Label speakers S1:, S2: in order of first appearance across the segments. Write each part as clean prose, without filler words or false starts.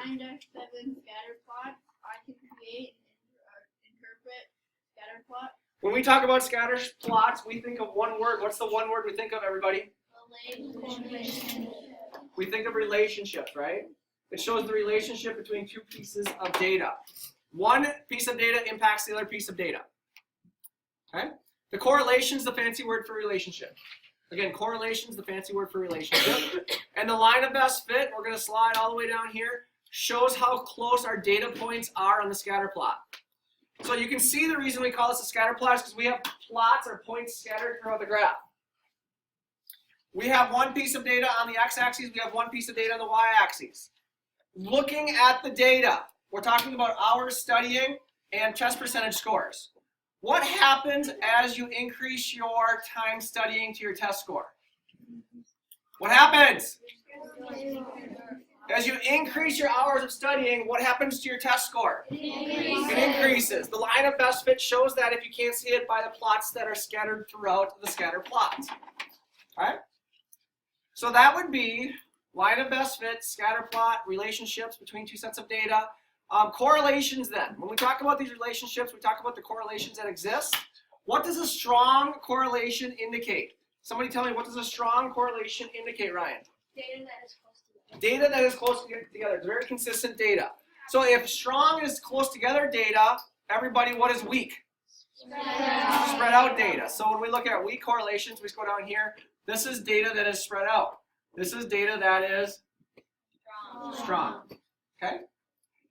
S1: 9-7 scatter plot. I can create and interpret scatter plot.
S2: When we talk about scatter plots, we think of one word. What's the one word we think of, everybody? We think of relationships, right? It shows the relationship between two pieces of data. One piece of data impacts the other piece of data. Okay? The correlation is the fancy word for relationship. Again, correlation is the fancy word for relationship. And the line of best fit, we're going to slide all the way down here, shows how close our data points are on the scatter plot. So you can see the reason we call this a scatter plot is because we have plots or points scattered throughout the graph. We have one piece of data on the x-axis, we have one piece of data on the y-axis. Looking at the data, we're talking about hours studying and test percentage scores. What happens as you increase your time studying to your test score? What happens? As you increase your hours of studying, what happens to your test score? It increases. The line of best fit shows that if you can't see it by the plots that are scattered throughout the scatter plots. All right? So that would be line of best fit, scatter plot, relationships between two sets of data. Correlations then. When we talk about these relationships, we talk about the correlations that exist. What does a strong correlation indicate? Somebody tell me, what does a strong correlation indicate, Ryan?
S1: Data that is close together.
S2: Data that is close together. It's very consistent data. So if strong is close together data, everybody, what is weak? Spread out data. So when we look at weak correlations, we just go down here. This is data that is spread out. This is data that is strong. Okay?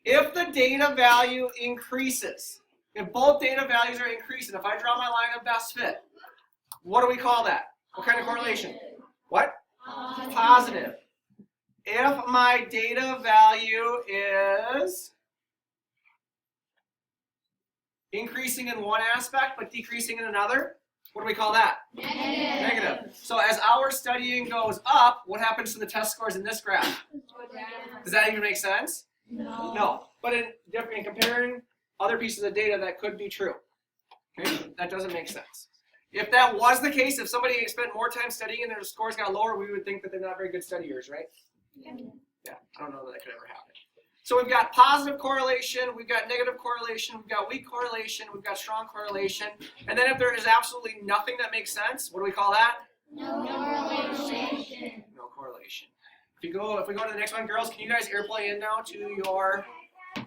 S2: If the data value increases, if both data values are increasing, if I draw my line of best fit, what do we call that? What kind of correlation? What? Positive. If my data value is increasing in one aspect but decreasing in another, what do we call that? Negative. So as our studying goes up, what happens to the test scores in this graph? Does that even make sense? No. But in comparing other pieces of data, that could be true. Okay? That doesn't make sense. If that was the case, if somebody spent more time studying and their scores got lower, we would think that they're not very good studiers, right? Yeah, I don't know that could ever happen. So we've got positive correlation, we've got negative correlation, we've got weak correlation, we've got strong correlation. And then if there is absolutely nothing that makes sense, what do we call that?
S1: No correlation.
S2: No correlation. If we go to the next one, girls, can you guys airplay in now to our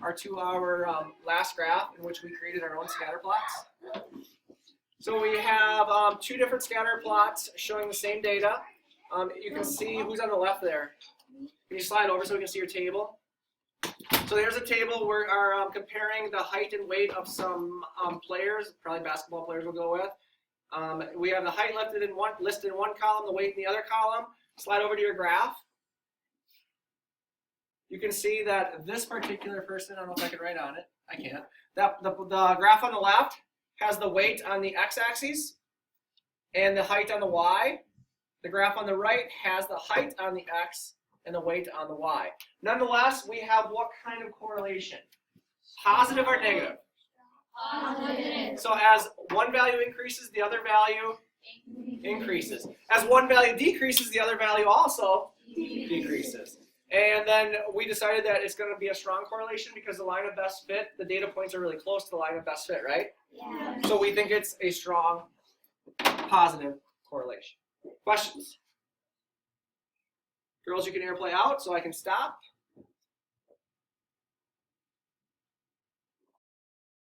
S2: 2-hour last graph in which we created our own scatter plots? So we have 2 different scatter plots showing the same data. You can see who's on the left there. Can you slide over so we can see your table? So there's a table where we're comparing the height and weight of some players, probably basketball players we'll go with. We have the height listed in one column, the weight in the other column. Slide over to your graph. You can see that this particular person, I don't know if I can write on it, I can't. The graph on the left has the weight on the x-axis and the height on the y. The graph on the right has the height on the x and the weight on the y. Nonetheless, we have what kind of correlation? Positive or negative?
S1: Positive.
S2: So as one value increases, the other value increases. As one value decreases, the other value also decreases. And then we decided that it's going to be a strong correlation because the line of best fit, the data points are really close to the line of best fit, right?
S1: Yeah.
S2: So we think it's a strong positive correlation. Questions? Girls, you can airplay out so I can stop.